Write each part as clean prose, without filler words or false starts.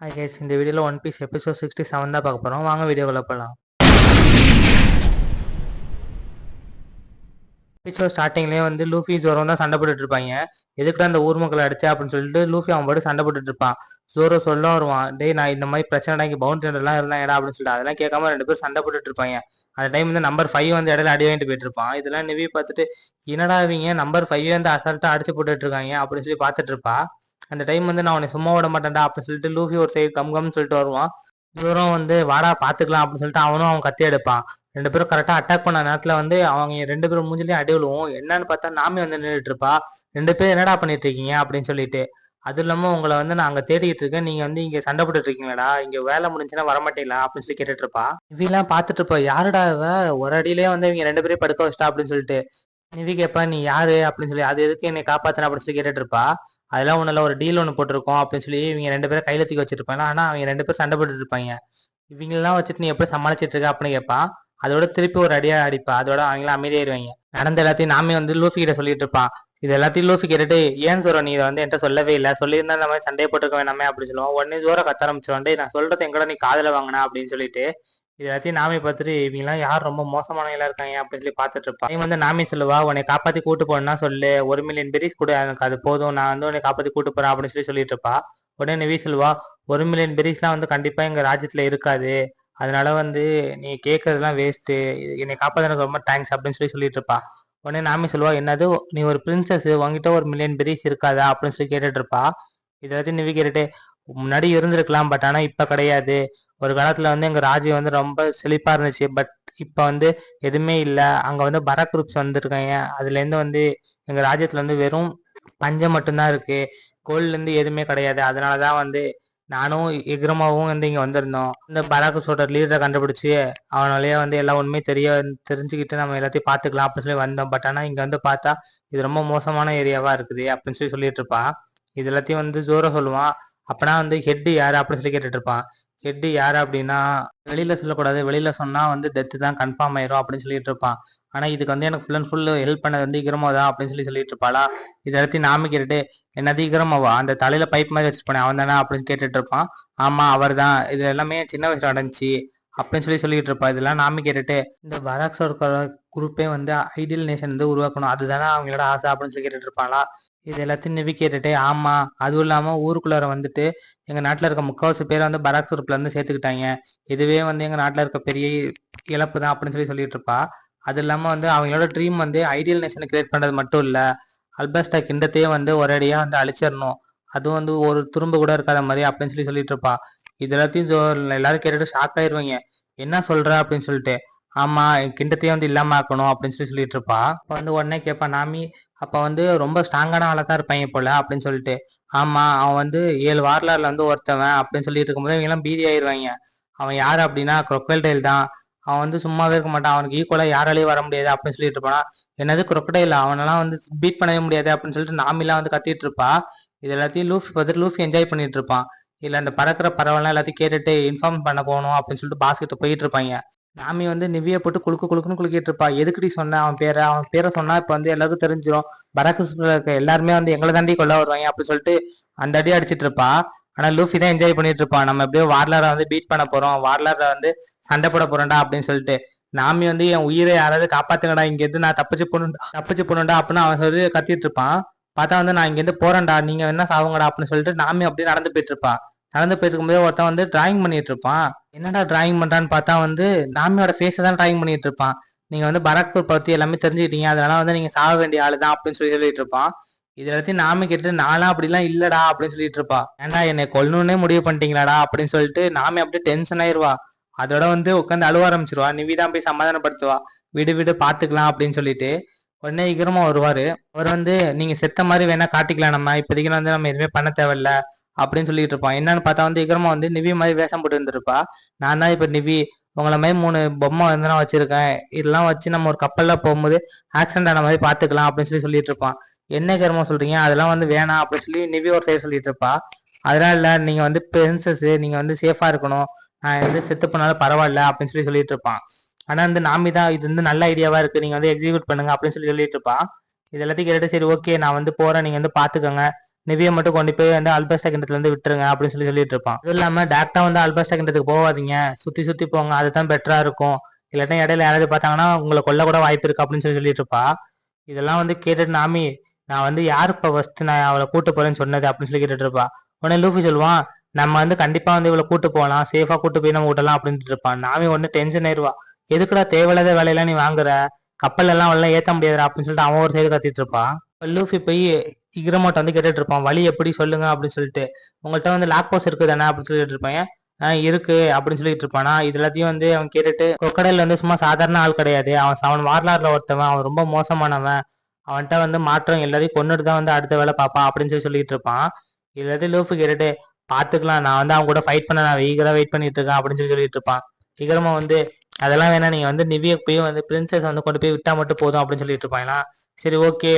Hi guys, இந்த வீடியோவில் one piece episode 67 தான் பார்க்க போகிறோம். வாங்க வீடியோக்குள்ள போகலாம். எபிசோட் ஸ்டார்டிங்லேயே வந்து லூஃபி ஜோரோ தான் சண்டை போட்டுட்டு இருப்பாங்க. எதுக்குடா அந்த ஊர் மக்களை அடிச்சா அப்படின்னு சொல்லிட்டு லூஃபி அவன் பாட்டு சண்டை போட்டுட்டு இருப்பான். ஜோரோ சொல்ல வருவான், டேய் நான் இந்த மாதிரி பிரச்சனை இங்கே பவுண்டரிலாம் இருந்தாங்கடா அப்படின்னு சொல்லிட்டு அதெல்லாம் கேட்காம ரெண்டு பேரும் சண்டை போட்டுட்டு இருப்பாங்க. அந்த டைம் வந்து நம்பர் 5 வந்து இடையில அடி வாங்கிட்டு போயிட்டு இருப்பான். இதெல்லாம் நிவி பார்த்துட்டு என்னடா இவங்க நம்பர் 5 வந்து அசால்ட்டா அடிச்சு போட்டுட்டு இருக்காங்க அப்படின்னு சொல்லி பார்த்துட்டு இருப்பா. அந்த டைம் வந்து நான் உன்னை சும்மா விட மாட்டேன்டா அப்படின்னு சொல்லிட்டு லூஃபி ஒரு சைடு கம்னு சொல்லிட்டு வருவான். தூரம் வந்து வாடா பாத்துக்கலாம் அப்படின்னு சொல்லிட்டு அவன் கத்தி எடுப்பான். ரெண்டு பேரும் கரெக்டா அட்டாக் பண்ண நேரத்துல வந்து அவங்க ரெண்டு பேரும் மூஞ்சிலையும் அடி விழுவும். என்னன்னு பார்த்தா நாமி வந்து நின்றுட்டு இருப்பா. ரெண்டு பேரும் என்னடா பண்ணிட்டு இருக்கீங்க அப்படின்னு சொல்லிட்டு. அது இல்லாம உங்களை வந்து நான் அங்க தேடிட்டு இருக்கேன், நீங்க வந்து இங்க சண்டை போட்டுட்டு இருக்கீங்களா, இங்க வேலை முடிஞ்சுன்னா வரமாட்டீங்களா அப்படின்னு சொல்லி கேட்டுட்டு இருப்பா. இவெல்லாம் பாத்துட்டு இருப்பா, யாருடா இவ ஒரு அடியிலே வந்து இவங்க ரெண்டு பேரையும் படுக்க வச்சிட்டா அப்படின்னு சொல்லிட்டு. நிவி கேப்பா, நீ யாரு அப்படின்னு சொல்லி, அது எதுக்கு என்னை காப்பாத்தின அப்படின்னு சொல்லி கேட்டுட்டு இருப்பா. அதெல்லாம் ஒண்ணுல ஒரு டீல் ஒன்று போட்டிருக்கோம் அப்படின்னு சொல்லி இவங்க ரெண்டு பேரும் கையில தூக்கி வச்சிருப்பாங்க. ஆனா அவங்க ரெண்டு பேரும் சண்டை போட்டுட்டு இருப்பாங்க. இவங்களெல்லாம் வச்சுட்டு நீ எப்படி சமாளிச்சிட்டு இருக்க அப்படின்னு கேட்பான். அதோட திருப்பி ஒரு அடியா அடிப்பா. அதோட அவங்களாம் அமைதியாயிருவாங்க. நடந்த எல்லாத்தையும் நாமே வந்து லூஃபி கிட்ட சொல்லிட்டு இருப்பான். இது எல்லாத்தையும் லூஃபி கேட்டுட்டு, ஏன் ஜோரோ நீ இதை வந்து என்கிட்ட சொல்லவே இல்லை, சொல்லியிருந்தா இந்த மாதிரி சண்டையை போட்டுக்க வேணாமே அப்படின்னு சொல்லுவான். உடனே ஜோரோ கத்த ஆரம்பிச்சிருவான், நான் சொல்றது எங்கட நீ காதல வாங்கினா அப்படின்னு சொல்லிட்டு. இது எல்லாத்தையும் நாமி பார்த்துட்டு இவங்கெல்லாம் யார் ரொம்ப மோசமானவங்களா இருக்காங்க அப்படின்னு சொல்லி பார்த்துட்டு இருப்பான். நீ வந்து நாமி சொல்லுவா, உன்னை காப்பாத்தி கூட்டு போனா சொல்லு, 1 மில்லியன் பெரிஸ் கூட எனக்கு அது போதும், நான் வந்து உன்னை காப்பாத்தி கூட்டு போறேன் அப்படின்னு சொல்லி சொல்லிட்டு இருப்பா. உடனே நிவி சொல்லுவா, 1 மில்லியன் பெரிஸ்லாம் வந்து கண்டிப்பா எங்க ராஜ்யத்துல இருக்காது, அதனால வந்து நீ கேட்கறதுலாம் வேஸ்ட்டு, என்னை காப்பாத்துறதுக்கு ரொம்ப தேங்க்ஸ் அப்படின்னு சொல்லி சொல்லிட்டு இருப்பா. உடனே நாமி சொல்லுவா, என்னது நீ ஒரு பிரின்சஸ், உங்ககிட்ட 1 மில்லியன் பெரிஸ் இருக்காதா அப்படின்னு சொல்லி கேட்டுட்டு இருப்பா. இதை வச்சு நிவி கேட்டுட்டு, முன்னாடி இருந்திருக்கலாம் பட் ஆனா இப்ப கிடையாது, ஒரு காலத்துல வந்து எங்க ராஜ்யம் வந்து ரொம்ப செழிப்பா இருந்துச்சு, பட் இப்ப வந்து எதுவுமே இல்ல, அங்க வந்து பராக் குரூப்ஸ் வந்திருக்காங்க, அதுல இருந்து வந்து எங்க ராஜ்யத்துல வந்து வெறும் பஞ்சம் மட்டும்தான் இருக்கு, கோல்ட்ல இருந்து எதுவுமே கிடையாது, அதனாலதான் வந்து நானும் எக்ரமாவும் வந்து இங்க வந்திருந்தோம். இந்த பராக் சோட லீடரை கண்டுபிடிச்சு அவனாலேயே வந்து எல்லா உண்மையும் தெரிஞ்சுக்கிட்டு நம்ம எல்லாத்தையும் பாத்துக்கலாம் அப்படின்னு சொல்லி வந்தோம். பட் ஆனா இங்க வந்து பார்த்தா இது ரொம்ப மோசமான ஏரியாவா இருக்குது அப்படின்னு சொல்லி சொல்லிட்டு இருப்பான். இது எல்லாத்தையும் வந்து ஜோரோ சொல்லுவான். அப்பனா வந்து ஹெட் யாரு அப்படின்னு சொல்லி கேட்டுட்டு இருப்பான். ஹெட் யாரு அப்படின்னா, வெளியில சொல்லக்கூடாது, வெளியில சொன்னா வந்து டெத்து தான் கன்ஃபார்ம் ஆயிரும் அப்படின்னு சொல்லிட்டு இருப்பான். ஆனா இதுக்கு வந்து எனக்கு ஃபுல் அண்ட் ஃபுல் ஹெல்ப் பண்ணது வந்து இக்ரமோ தான் அப்படின்னு சொல்லி சொல்லிட்டு இருப்பாளா. இதை எல்லாத்தையும் நாம கேட்டுட்டு, என்னது இக்ரமாவா, அந்த தலையில பைப் மாதிரி வச்சுருப்பானே அவன் தானே அப்படின்னு கேட்டுட்டு இருப்பான். ஆமா அவர் தான், இது எல்லாமே சின்ன வயசுல நடந்துச்சு அப்படின்னு சொல்லி சொல்லிட்டு இருப்பா. இதெல்லாம் நாம கேட்டுட்டு, இந்த பராக்ஸோட குரூப்பே வந்து ஐடியல் நேஷன் வந்து உருவாக்கணும், அதுதானே அவங்களோட ஆசை அப்படின்னு சொல்லி கேட்டுட்டு இருப்பாங்களா. இது எல்லாத்தையும் நிவி கேட்டுட்டு, ஆமா அதுவும் இல்லாம ஊருக்குள்ளார வந்துட்டு எங்க நாட்டுல இருக்க முக்காவாசி பேரை வந்து பராக் குரூப்ல இருந்து சேர்த்துக்கிட்டாங்க, இதுவே வந்து எங்க நாட்டுல இருக்க பெரிய இழப்பு தான் அப்படின்னு சொல்லி சொல்லிட்டு இருப்பா. அது இல்லாம வந்து அவங்களோட ட்ரீம் வந்து ஐடியல் நேஷனை கிரியேட் பண்றது மட்டும் இல்ல, அல்பஸ்டா கிண்டத்தையே வந்து ஒரேடியா வந்து அழிச்சிடணும், அதுவும் வந்து ஒரு துரும்பு கூட இருக்காத மாதிரி அப்படின்னு சொல்லி சொல்லிட்டு இருப்பா. இது எல்லாத்தையும் எல்லாரும் கேட்டுட்டு ஷாக் ஆயிருவாங்க, என்ன சொல்ற அப்படின்னு சொல்லிட்டு. ஆமா கிண்டத்தையே வந்து இல்லாம ஆக்கணும் அப்படின்னு சொல்லி சொல்லிட்டு இருப்பா. அப்ப வந்து உடனே கேட்பா நாமி, அப்ப வந்து ரொம்ப ஸ்ட்ராங்கான ஆளா தான் இருப்பாங்க போல அப்படின்னு சொல்லிட்டு. ஆமா அவன் வந்து 7 வார்லர்ல வந்து ஒருத்தவன் அப்படின்னு சொல்லிட்டு இருக்கும்போது இவங்க எல்லாம் பீதி ஆயிருவாங்க. அவன் யாரு அப்படின்னா crocodile தான், அவன் வந்து சும்மாவே இருக்க மாட்டான், அவனுக்கு ஈக்குவலா யாராலையும் வர முடியாது அப்படின்னு சொல்லிட்டு இருப்பானா. என்னது crocodile, அவனெல்லாம் வந்து பீட் பண்ணவே முடியாது அப்படின்னு சொல்லிட்டு நாமிலாம் வந்து கத்திட்டு இருப்பா. இது எல்லாத்தையும் லூஃபி பார்த்துட்டு லூஃபி என்ஜாய் பண்ணிட்டு இருப்பான். இல்ல அந்த பறக்கிற பறவைலாம் எல்லாத்தையும் கேட்டுட்டு இன்ஃபார்ம் பண்ண போகணும் அப்படின்னு சொல்லிட்டு பாஸ் கிட்ட போயிட்டு இருப்பாங்க. நாமி வந்து நிவியை போட்டு குலுக்குன்னு குலுக்கிட்டு இருப்பா. எதுக்குடி சொன்ன அவன் பேரை சொன்னா இப்ப வந்து எல்லாருக்கும் தெரிஞ்சிடும், பராக்ஸ்ல இருக்க எல்லாருமே வந்து எங்களை தாண்டி கொள்ள வருவாங்க அப்படின்னு சொல்லிட்டு அந்த அடி அடிச்சிட்டு இருப்பா. ஆனா லூஃபி தான் என்ஜாய் பண்ணிட்டு இருப்பான், நம்ம எப்படியோ வார்லரை வந்து பீட் பண்ண போறோம், வார்லரை வந்து சண்டை போட போறோம்டா அப்படின்னு சொல்லிட்டு. நாமி வந்து என் உயிரை யாராவது காப்பாத்துங்கடா, இங்க இருந்து நான் தப்பிச்சு போகணும்டா அப்படின்னு அவன் சொல்லி கத்திட்டு இருப்பான். பார்த்தா வந்து நான் இங்க இருந்து போறேன்டா, நீங்க என்ன சாவுங்கடா அப்படின்னு சொல்லிட்டு நாமி அப்படியே நடந்து போயிட்டு இருப்பா. நடந்து போயிட்டு இருக்கும்போது ஒருத்தன் வந்து டிராயிங் பண்ணிட்டு இருப்பான். என்னடா டிராயிங் பண்றான்னு பார்த்தா வந்து நாமியோட ஃபேஸை தான் டிராயிங் பண்ணிட்டு இருப்பான். நீங்க வந்து பராக்பூர் பத்தி எல்லாமே தெரிஞ்சுக்கிட்டீங்க, அதனால வந்து நீங்க சாக வேண்டிய ஆளு தான் அப்படின்னு சொல்லி சொல்லிட்டு இருப்பான். இது எல்லாத்தையும் நாமி கேட்டு, நானா அப்படிலாம் இல்லடா அப்படின்னு சொல்லிட்டு இருப்பா. ஏன்டா என்னை கொல்லணும்னே முடிவு பண்ணிட்டீங்களாடா அப்படின்னு சொல்லிட்டு நாமி அப்படியே டென்ஷன் ஆயிருவா. அதோட வந்து உட்காந்து அழுவ ஆரம்பிச்சிருவா. நிவிதான் போய் சமாதானப்படுத்துவா, விடு விடு பாத்துக்கலாம் அப்படின்னு சொல்லிட்டு. உடனே இகரமா வருவாரு. அவர் வந்து நீங்க செத்த மாதிரி வேணா காட்டிக்கலாம், நம்ம இப்போதைக்கு வந்து நம்ம எதுவுமே பண்ண தேவையில்ல அப்படின்னு சொல்லிட்டு இருப்பான். என்னன்னு பார்த்தா வந்து இகரமா வந்து நிவி மாதிரி வேஷம் போட்டு இருந்திருப்பா. நான் தான் இப்ப நிவி, உங்களை மாதிரி 3 பொம்மை வந்து நான் வச்சிருக்கேன், இதெல்லாம் வச்சு நம்ம ஒரு கப்பல்ல போகும்போது ஆக்சிடென்ட் ஆன மாதிரி பாத்துக்கலாம் அப்படின்னு சொல்லி சொல்லிட்டு இருப்பான். என்ன கர்மமா சொல்றீங்க, அதெல்லாம் வந்து வேணாம் அப்படின்னு சொல்லி நிவி ஒரு சைடு சொல்லிட்டு இருப்பா. அதனால இல்ல, நீங்க வந்து பிரின்சஸ், நீங்க வந்து சேஃபா இருக்கணும், நான் வந்து செத்து போனாலும் பரவாயில்ல அப்படின்னு சொல்லி சொல்லிட்டு இருப்பான். ஆனா வந்து நாமி தான், இது வந்து நல்ல ஐடியாவா இருக்கு, நீங்க வந்து எக்ஸிக்யூட் பண்ணுங்க அப்படின்னு சொல்லி சொல்லிட்டு இருப்பான். இது எல்லாத்தையும் கேட்டு சரி ஓகே நான் வந்து போறேன், நீங்க வந்து பாத்துக்கோங்க, நிவியை மட்டும் கொண்டு போய் வந்து அல்பஸ்டா கிண்டத்துல இருந்து விட்டுருங்க அப்படின்னு சொல்லிட்டு இருப்பான். அதுவும் இல்லாம டேரக்டா வந்து அல்பஸ்டா கிண்டத்துக்கு போகாதீங்க, சுத்தி சுத்தி போங்க, அதுதான் பெட்டரா இருக்கும், இல்லாட்டா இடையில யாராவது பார்த்தாங்கன்னா உங்களை கொல்ல கூட வாய்ப்பு இருக்கு அப்படின்னு சொல்லிட்டு இருப்பா. இதெல்லாம் வந்து கேட்டுட்டு நாமி, நான் வந்து யாரு இப்ப ஃபர்ஸ்ட் நான் அவளை கூட்டு போறேன்னு சொன்னது அப்படின்னு சொல்லி கேட்டுட்டு இருப்பா. உடனே லூஃபி சொல்லுவான், நம்ம வந்து கண்டிப்பா வந்து இவளை கூட்டு போகலாம், சேஃபா கூட்டு போய் நம்ம விடலாம் அப்படின்ட்டு இருப்பான். நாமி ஒண்ணு டென்ஷன் ஆயிருவா, எதுக்குடா தேவையில்லாத வேலையெல்லாம் நீ வாங்குற, கப்பல் எல்லாம் அவளாம் ஏத்த முடியாதுடா அப்படின்னு சொல்லிட்டு அவன் ஒரு சைடு கத்திட்டு இருப்பான். லூஃபி போய் இக்ரமோட்ட வந்து கேட்டுட்டு இருப்பான், வழி எப்படி சொல்லுங்க அப்படின்னு சொல்லிட்டு. உங்கள்கிட்ட வந்து லாக் போஸ் இருக்கு தானே அப்படின்னு சொல்லிட்டு இருப்பான். இருக்கு அப்படின்னு சொல்லிட்டு இருப்பானா. இது எல்லாத்தையும் வந்து அவன் கேட்டுட்டு, கொக்கடையில் வந்து சும்மா சாதாரண ஆள் கிடையாது, அவன் வார்லார்ல ஒருத்தவன், அவன் ரொம்ப மோசமானவன், அவன்கிட்ட வந்து மாற்றம் எல்லாத்தையும் கொண்டுட்டு தான் வந்து அடுத்த வேலை பார்ப்பான் அப்படின்னு சொல்லிட்டு இருப்பான். இது எல்லாத்தையும் லூஃபி கேட்டுட்டு, பாத்துக்கலாம், நான் வந்து அவங்க கூட ஃபைட் பண்ண நான் ஈகரா வெயிட் பண்ணிட்டு இருக்கேன் அப்படின்னு சொல்லிட்டு இருப்பான். சீக்கிரமா வந்து அதெல்லாம் வேணா, நீங்க வந்து நிவியை போய் வந்து பிரின்சஸ் வந்து கொண்டு போய் விட்டா மட்டும் போதும் அப்படின்னு சொல்லிட்டு இருப்பான். சரி ஓகே,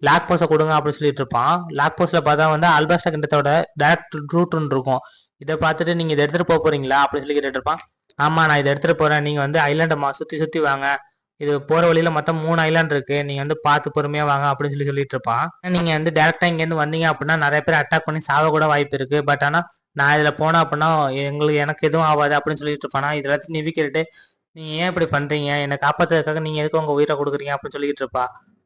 லாக் போஸை கொடுங்க அப்படின்னு சொல்லிட்டு இருப்பான். லாக் போஸ்ட்ல பார்த்தா வந்து அல்பாஸ்டா கிண்டத்தோட டேரக்ட் ரூட்னு இருக்கும். இதை பார்த்துட்டு நீங்க இதை எடுத்துட்டு போறீங்களா அப்படின்னு சொல்லி கேட்டுட்டு இருப்பான். ஆமா, நான் இதை எடுத்துட்டு போறேன், நீங்க வந்து ஐலாண்டை சுத்தி சுத்தி வாங்க, இது போற வழியில மொத்தம் 3 ஐலாண்ட் இருக்கு, நீங்க வந்து பார்த்து பொறுமையா வாங்க அப்படின்னு சொல்லிட்டு இருப்பான். நீங்க வந்து டேரக்டா இங்க இருந்து வந்தீங்க அப்படின்னா நிறைய பேர் அட்டாக் பண்ணி சாவ கூட வாய்ப்பு இருக்கு, பட் ஆனா நான் இதுல போனேன் அப்படின்னா எனக்கு எதுவும் ஆகாது அப்படின்னு சொல்லிட்டு இருப்பானா. இது எல்லாத்தையும் நிவி கேட்டுட்டு, நீங்க ஏன் இப்படி பண்றீங்க, என்னை காப்பாத்துறதுக்காக நீங்க எதுக்கு உங்க உயிரை கொடுக்குறீங்க அப்படின்னு சொல்லிட்டு இருப்பா.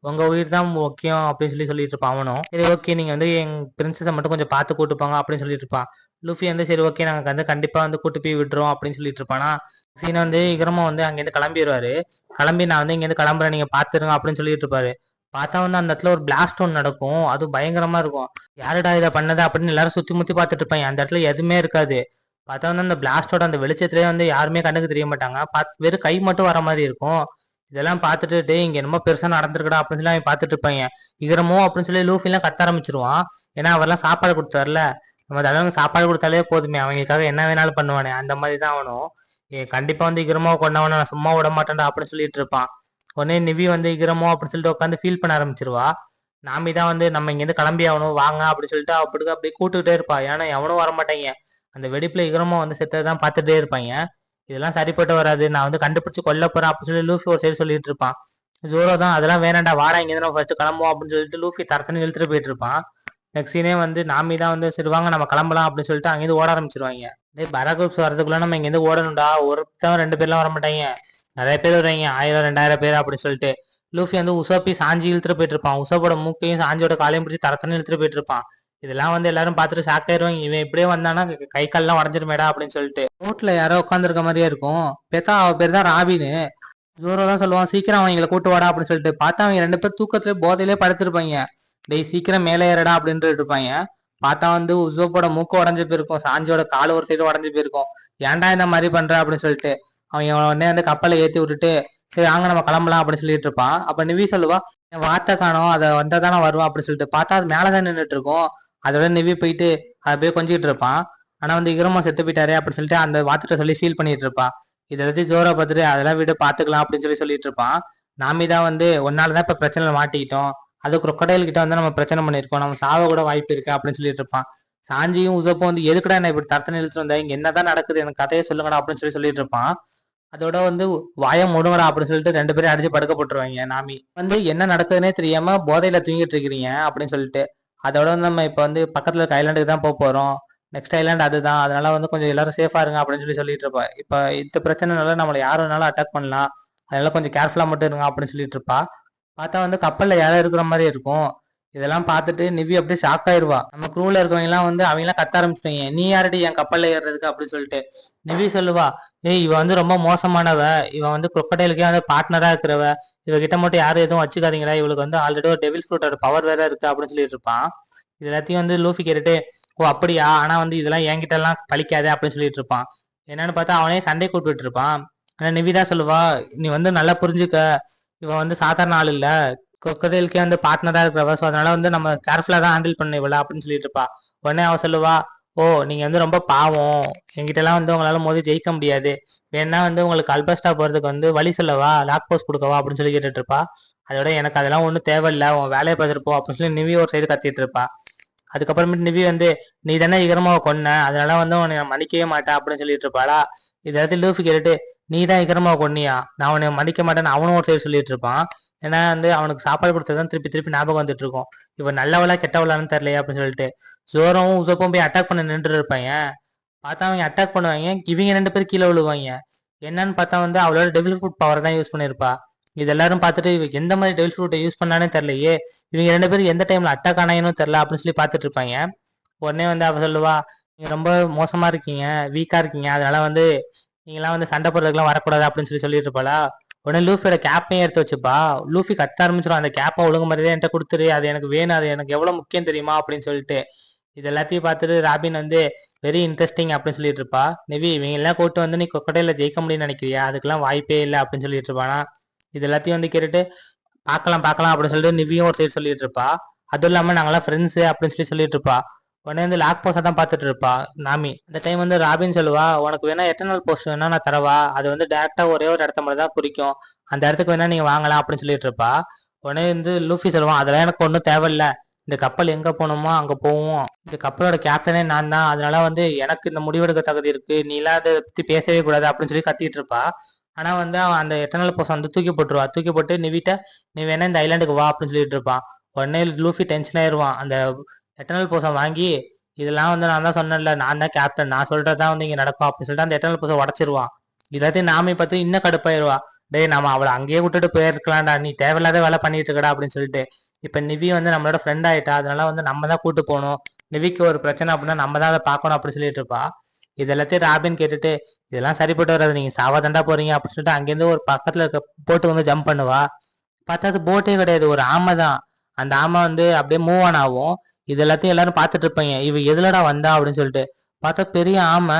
உங்க உயிர் தான் முக்கியம் அப்படின்னு சொல்லிட்டு இருப்பான் அவனும். சரி ஓகே, நீங்க வந்து என் பிரின்சஸை மட்டும் கொஞ்சம் பார்த்து கூட்டு போங்க அப்படின்னு சொல்லிட்டு இருப்பான். லூஃபி வந்து சரி ஓகே, நாங்க வந்து கண்டிப்பா வந்து கூட்டு போய் விடுறோம் அப்படின்னு சொல்லிட்டு இருப்பானா. சீனா வந்து இகரமா வந்து அங்கேருந்து கிளம்பிடுவாரு. கிளம்பி நான் வந்து இங்கேருந்து கிளம்புறேன், நீங்க பாத்துருங்க அப்படின்னு சொல்லிட்டு இருப்பாரு. பார்த்தா வந்து அந்த இடத்துல ஒரு பிளாஸ்ட் ஒன்று நடக்கும், அது பயங்கரமா இருக்கும். யாருடா இதை பண்ணது அப்படின்னு எல்லாரும் சுத்தி முத்தி பார்த்துட்டு இருப்பாங்க. அந்த இடத்துல எதுவுமே இருக்காது. பார்த்தா வந்து அந்த பிளாஸ்டோட அந்த வெளிச்சத்திலேயே வந்து யாருமே கண்ணுக்கு தெரிய மாட்டாங்க. வெறும் கை மட்டும் வர மாதிரி இருக்கும். இதெல்லாம் பார்த்துட்டு டே இங்க என்னமோ பெருசா நடந்திருக்கடா அப்படின்னு சொல்லி அவன் பார்த்துட்டு இருப்பாங்க. இகரமோ அப்படின்னு சொல்லி லூஃபி எல்லாம் கத்த ஆரம்பிச்சிருவான். ஏன்னா அவரெல்லாம் சாப்பாடு கொடுத்தாருல, நம்ம தலைவங்க சாப்பாடு கொடுத்தாலே போதுமே, அவங்களுக்காக என்ன வேணாலும் பண்ணுவானே, அந்த மாதிரி தான் அவனும். கண்டிப்பா வந்து இகரமோ கொண்டவன நான் சும்மா விட மாட்டேன்டா அப்படின்னு சொல்லிட்டு இருப்பான். உடனே நிவி வந்து இகரமோ அப்படின்னு சொல்லிட்டு உட்காந்து ஃபீல் பண்ண ஆரம்பிச்சிருவா. நாமி தான் வந்து நம்ம இங்கேருந்து கிளம்பி ஆகணும் வாங்க அப்படின்னு சொல்லிட்டு அப்படியே கூட்டுக்கிட்டே இருப்பா. ஏன்னா எவனும் வரமாட்டாங்க. அந்த வெடிப்புல இகரமோ வந்து செத்ததான் பார்த்துட்டே இருப்பாங்க. இதெல்லாம் சரிப்பட்டு வராது, நான் வந்து கண்டுபிடிச்சு கொல்ல போறேன் அப்படின்னு சொல்லி லூஃபி ஒரு சைடு சொல்லிட்டு இருப்பான். ஜோரோ தான் அதெல்லாம் வேணாண்டா, வாடா இங்க நம்ம ஃபர்ஸ்ட் கிளம்புவோம் அப்படின்னு சொல்லிட்டு லூஃபி தரத்தனி இழுத்துட்டு போயிட்டு இருப்பான். நெக்ஸ்ட் சீனே வந்து நாமி தான் வந்து சரி வாங்க நம்ம கிளம்பலாம் அப்படின்னு சொல்லிட்டு அங்கேருந்து ஓட ஆரம்பிச்சிருவாங்க. பராகுப்ஸ் வரதுக்குள்ள நம்ம இங்கேருந்து ஓடணும்டா, ஒருத்தவன் 2 பேர்லாம் வர மாட்டாங்க, நிறைய பேர் வருவாங்க, 1000 2000 பேர் அப்படின்னு சொல்லிட்டு லூஃபி வந்து உசோப்பி சாஞ்சி இழுத்துட்டு போயிட்டு இருப்பான். உசோப்போட மூக்கையும் சாஞ்சியோட காலையும் பிடிச்சி தரத்தனி இழுத்துட்டு போயிட்டு இருப்பான். இதெல்லாம் வந்து எல்லாரும் பார்த்துட்டு ஷாக் ஆயிருவாங்க, இவன் இப்படியே வந்தானா கை கால்லாம் உடஞ்சிருமேடா அப்படின்னு சொல்லிட்டு. நோட்ல யாரோ உட்காந்துருக்க மாதிரியே இருக்கும். பெத்தா அவ பேர் தான் ராபின்னு. ஜோரோ தான் சொல்லுவான், சீக்கிரம் அவங்களை கூட்டு வாடா அப்படின்னு சொல்லிட்டு. பார்த்தா அவங்க 2 பேர் தூக்கத்திலே போதையிலே படுத்திருப்பாங்க. டேய் சீக்கிரம் மேலே ஏறடா அப்படின்ட்டு இருப்பாங்க. பார்த்தா வந்து உசோப்போட மூக்கு உடஞ்சு போயிருக்கும், சாஞ்சியோட கால் ஒரு சைடு உடஞ்சு போயிருக்கும். ஏன்டா இந்த மாதிரி பண்ற அப்படின்னு சொல்லிட்டு அவங்க உடனே வந்து கப்பலை ஏத்தி விட்டுட்டு சரி வாங்க நம்ம கிளம்பலாம் அப்படின்னு சொல்லிட்டு இருப்பான். அப்ப நிவி சொல்லுவா, என் வார்த்தை காணும், அதை வந்தா தானே வருவான் அப்படின்னு சொல்லிட்டு. பார்த்தா அது மேலதான் நின்றுட்டு இருக்கும். அதோட நிவி போயிட்டு அதை போய் கொஞ்சிட்டு இருப்பான். ஆனா வந்து இகரமா செத்து போயிட்டாரு அப்படின்னு சொல்லிட்டு அந்த வார்த்தை சொல்லி ஃபீல் பண்ணிட்டு இருப்பான். இதை பத்தி ஜோரா பார்த்துட்டு அதெல்லாம் விட பாத்துக்கலாம் அப்படின்னு சொல்லிட்டு இருப்பான். நாமி தான் வந்து ஒன்னாலதான் இப்ப பிரச்சனை மாட்டிக்கிட்டோம், அது crocodile கிட்ட வந்து நம்ம பிரச்சனை பண்ணிருக்கோம், நம்ம சாவ கூட வாய்ப்பு இருக்கு அப்படின்னு சொல்லிட்டு இருப்பான். சாஞ்சியும் உசப்பும் வந்து எதுக்குடா என்ன இப்படி தரத்தனை இழுத்துட்டு வந்தா, இங்க என்னதான் நடக்குது எனக்கு கதையை சொல்லுங்கடா அப்படின்னு சொல்லிட்டு இருப்பான். அதோட வந்து வாயம் மூடுங்கடா அப்படின்னு சொல்லிட்டு 2 பேரும் அடிச்சு படுக்க போட்டுருவாங்க. நாமி வந்து என்ன நடக்குதுன்னே தெரியாம போதையில தூங்கிட்டு இருக்கிறீங்க அப்படின்னு சொல்லிட்டு. அதோட வந்து நம்ம இப்ப வந்து பக்கத்துல இருக்க ஐலாண்டுக்கு தான் போறோம், நெக்ஸ்ட் ஐலாண்ட் அதுதான், அதனால வந்து கொஞ்சம் எல்லாரும் சேஃபா இருங்க அப்படின்னு சொல்லிட்டு இருப்பா. இப்ப இந்த பிரச்சனைனால நம்மளை யாரும் வேணாலும் அட்டாக் பண்ணலாம், அதனால கொஞ்சம் கேர்ஃபுல்லா மட்டும் இருங்க அப்படின்னு சொல்லிட்டு இருப்பா. பார்த்தா வந்து கப்பல்ல யாரும் இருக்கிற மாதிரி இருக்கும். இதெல்லாம் பார்த்துட்டு நிவி அப்படியே ஷாக் ஆயிருவா. நம்ம க்ரூல இருக்கவங்க எல்லாம் வந்து அவங்க எல்லாம் கத்த ஆரம்பிச்சிட்டாங்க, நீ யாரடி என் கப்பல்ல ஏறுறதுக்கு அப்படின்னு சொல்லிட்டு. நிவி சொல்லுவா, ஏய் இவ வந்து ரொம்ப மோசமானவ, இவன் வந்து crocodileக்கே வந்து பார்ட்னரா இருக்கிறவ, இவகிட்ட மட்டும் யாரும் எதுவும் வச்சுக்காதீங்களா, இவளுக்கு வந்து ஆல்ரெடி ஒரு டெவில் ஃப்ரூட்டோட பவர் வேற இருக்கு அப்படின்னு சொல்லிட்டு இருப்பான். இது எல்லாத்தையும் வந்து லூஃபி கேட்டுட்டு, ஓ அப்படியா, ஆனா வந்து இதெல்லாம் என்கிட்ட எல்லாம் பழிக்காதே அப்படின்னு சொல்லிட்டு இருப்பான். என்னன்னு பார்த்தா அவனே சண்டை கூப்பிட்டு இருப்பான். ஆனா நிவிதா சொல்லுவா, நீ வந்து நல்லா புரிஞ்சுக்க, இவன் வந்து சாதாரண ஆள் இல்ல, crocodileக்கே வந்து பார்ட்னரா இருக்கிறவ, ஸோ அதனால வந்து நம்ம கேர்ஃபுல்லா தான் ஹேண்டில் பண்ண இவள அப்படின்னு சொல்லிட்டு இருப்பா. உடனே அவ சொல்லுவா, ஓ நீங்க வந்து ரொம்ப பாவம், என்கிட்ட எல்லாம் வந்து உங்களால மோதி ஜெயிக்க முடியாது, வேணா வந்து உங்களுக்கு அல்பஸ்டா போறதுக்கு வந்து வழி சொல்லவா, லாக் போஸ்ட் கொடுக்கவா அப்படின்னு சொல்லி கேட்டுட்டு இருப்பா. அதோட எனக்கு அதெல்லாம் ஒன்றும் தேவையில்லை, உன் வேலையை பார்த்துட்டு போ அப்படின்னு சொல்லி நிவி ஒரு சைடு கத்திட்டு இருப்பா. அதுக்கப்புறமேட்டு நிவி வந்து, நீ தானே இகரமாவை கொன்ன, அதனால வந்து உன்னை நான் மன்னிக்கவே மாட்டேன் அப்படின்னு சொல்லிட்டு இருப்பாளா. இதை லூஃபி கேட்டுட்டு, நீ தான் இகரமாவை கொன்னியா, நான் உன்னை மன்னிக்க மாட்டேன்னு அவனும் ஒரு சைடு சொல்லிட்டு இருப்பான். ஏன்னா வந்து அவனுக்கு சாப்பாடு கொடுத்ததான் திருப்பி திருப்பி ஞாபகம் வந்துட்டு இருக்கும். இவன் நல்லவளா கெட்டவளான்னு தெரியலையே அப்படின்னு சொல்லிட்டு ஜோரவும் உசப்பும் போய் அட்டாக் பண்ண நின்று இருப்பாங்க. பார்த்தா அவங்க அட்டாக் பண்ணுவாங்க, இவங்க 2 பேரும் கீழே விழுவாங்க. என்னன்னு பார்த்தா வந்து அவளோட டெவில் ஃப்ரூட் பவர் தான் யூஸ் பண்ணியிருப்பா. இது எல்லாரும் பார்த்துட்டு இவ எந்த மாதிரி டெவில் ஃப்ரூட்டை யூஸ் பண்ணானே தெரியலையே, இவங்க 2 பேரும் எந்த டைம்ல அட்டாக் ஆனாங்கன்னு தெரியல அப்படின்னு சொல்லி பார்த்துட்டு இருப்பாங்க. உடனே வந்து அவ சொல்லுவா, நீங்க ரொம்ப மோசமா இருக்கீங்க, வீக்கா இருக்கீங்க, அதனால வந்து நீங்களாம் வந்து சண்டை போடுறதுக்குலாம் வரக்கூடாது அப்படின்னு சொல்லி சொல்லிட்டு இருப்பாளா. உடனே லூஃபியோட கேப்பையும் எடுத்து வச்சுப்பா. லூஃபி கத்த ஆரம்பிச்சிடும், அந்த கேப்பை ஒழுங்கு மாதிரியே என்கிட்ட கொடுத்துரு, அது எனக்கு வேணும், அது எனக்கு எவ்வளவு முக்கியம் தெரியுமா அப்படின்னு சொல்லிட்டு. இது எல்லாத்தையும் பார்த்துட்டு ராபின் வந்து வெரி இன்ட்ரெஸ்டிங் அப்படின்னு சொல்லிட்டு இருப்பா. நெவி இவங்க எல்லாம் கூட்டு வந்து நீ கொக்கடையில ஜெயிக்க முடியும்னு நினைக்கிறியா, அதுக்கெல்லாம் வாய்ப்பே இல்லை அப்படின்னு சொல்லிட்டு இருப்பானா. இது எல்லாத்தையும் வந்து கேட்டுட்டு பார்க்கலாம் பார்க்கலாம் அப்படின்னு சொல்லிட்டு நிவியும் ஒரு சைடு சொல்லிட்டு இருப்பா. அதுவும் இல்லாம நாங்களாம் ஃப்ரெண்ட்ஸு அப்படின்னு சொல்லி சொல்லிட்டு இருப்பா. உடனே வந்து லாக் போஸை தான் பார்த்துட்டு இருப்பா நாமி. அந்த டைம் வந்து ராபின் சொல்லுவா, உனக்கு வேணா எட்டர்னல் போஸ்ட் வேணா நான் தரவா, அது வந்து டேரக்டா ஒரே ஒரு இடத்த மட்டும் தான் குறிக்கும், அந்த இடத்துக்கு வேணா நீங்க வாங்கலாம் அப்படின்னு சொல்லிட்டு இருப்பா. உடனே வந்து லூஃபி சொல்லுவான், அதெல்லாம் எனக்கு ஒன்றும் தேவையில்ல, இந்த கப்பல் எங்க போகணுமோ அங்க போவோம், இந்த கப்பலோட கேப்டனே நான் தான், அதனால வந்து எனக்கு இந்த முடிவெடுக்க தகுதி இருக்கு, நீ எல்லாம் அதை பத்தி பேசவே கூடாது அப்படின்னு சொல்லி கத்திட்டு இருப்பா. ஆனா வந்து அவன் அந்த எட்டர்னல் போஸ்ட் வந்து தூக்கி போட்டுருவா. தூக்கி போட்டு நிவிட்ட நீ வேணா இந்த ஐலாண்டுக்கு வா அப்படின்னு சொல்லிட்டு இருப்பான். உடனே லூஃபி டென்ஷன் ஆயிருவான். அந்த எட்டர்னல் போஸை வாங்கி, இதெல்லாம் வந்து நான் தான் சொன்னேன்ல, நான் தான் கேப்டன், நான் சொல்றதுதான் வந்து இங்க நடக்கும் அப்படின்னு சொல்லிட்டு அந்த எட்டர்னல் போஸை உடச்சிருவான். எல்லாத்தையும் நாமி பார்த்து இன்னும் கடுப்பாயிருவா. டேய் நாம அவளை அங்கேயே விட்டுட்டு போயிருக்கலாம்டா, நீ தேவையில்லாத வேலை பண்ணிட்டு இருக்கடா அப்படின்னு சொல்லிட்டு. இப்ப நிவி வந்து நம்மளோட ஃப்ரெண்ட் ஆயிட்டா, அதனால வந்து நம்ம தான் கூட்டு போகணும், நிவிக்கு ஒரு பிரச்சனை அப்படின்னா நம்ம தான் அதை பார்க்கணும் அப்படின்னு சொல்லிட்டு இருப்பா. இது எல்லாத்தையும் ராபின் கேட்டுட்டு, இதெல்லாம் சரிப்பட்டு வராது, நீங்க சாவதாண்டா போறீங்க அப்படின்னு சொல்லிட்டு அங்கேருந்து ஒரு பக்கத்துல இருக்க போட்டு வந்து ஜம்ப் பண்ணுவா. பார்த்தா அது போட்டே கிடையாது, ஒரு ஆமை தான். அந்த ஆமை வந்து அப்படியே மூவ் ஆன் ஆகும். இது எல்லாத்தையும் எல்லாரும் பார்த்துட்டு இருப்பாங்க, இவ எதுலடா வந்தா அப்படின்னு சொல்லிட்டு. பார்த்தா பெரிய ஆமை.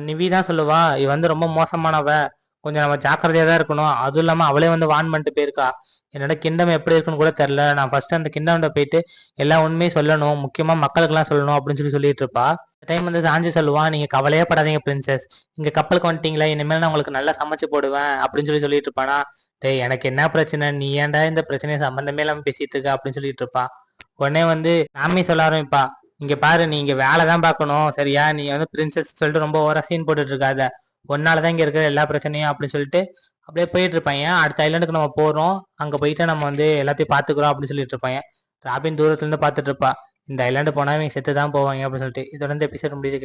நிவி தான் சொல்லுவா, இவ வந்து ரொம்ப மோசமானவ, கொஞ்சம் நம்ம ஜாக்கிரதையா தான் இருக்கணும், அதுவும் இல்லாம அவளே வந்து வான் பண்ணிட்டு போயிருக்கா, என்னோட கிண்டம் எப்படி இருக்குன்னு கூட தெரியல, நான் ஃபர்ஸ்ட் அந்த கிண்டம் போயிட்டு எல்லா உண்மையும் சொல்லணும், முக்கியமா மக்களுக்கு எல்லாம் சொல்லணும் அப்படின்னு சொல்லி சொல்லிட்டு இருப்பா. டைம் வந்து சாஞ்சி சொல்லுவான், நீங்க கவலையே படாதீங்க பிரின்சஸ், இங்க கப்பலுக்கு வந்துட்டீங்களா, இனிமேல் நான் உங்களுக்கு நல்லா சமைச்சு போடுவேன் அப்படின்னு சொல்லி சொல்லிட்டு இருப்பானா. டேய் எனக்கு என்ன பிரச்சனை, நீ ஏன்டா இந்த பிரச்சனையை சம்பந்தமே இல்லாம பேசிட்டு இருக்க அப்படின்னு சொல்லிட்டு இருப்பா. உடனே வந்து நாமி சொல்ல ஆரம்பிப்பா, இங்க பாரு நீ இங்க வேலை தான் பார்க்கணும் சரியா, நீ வந்து பிரின்சஸ் சொல்லிட்டு ரொம்ப ஓவரா சீன் போட்டுட்டு இருக்காத, ஒன்னாலதான் இங்க இருக்கிற எல்லா பிரச்சனையும் அப்படின்னு சொல்லிட்டு அப்படியே போயிட்டு இருப்பாங்க. அடுத்த ஐலாண்டுக்கு நம்ம போறோம், அங்க போயிட்டு நம்ம வந்து எல்லாத்தையும் பாத்துக்கிறோம் அப்படின்னு சொல்லிட்டு இருப்பாங்க. ராபின் தூரத்துல இருந்து பாத்துட்டு இருப்பா, இந்த ஐலாண்டு போனா இவங்க செத்து தான் போவாங்க அப்படின்னு சொல்லிட்டு. இதோட இந்த எபிசோட் முடியுது.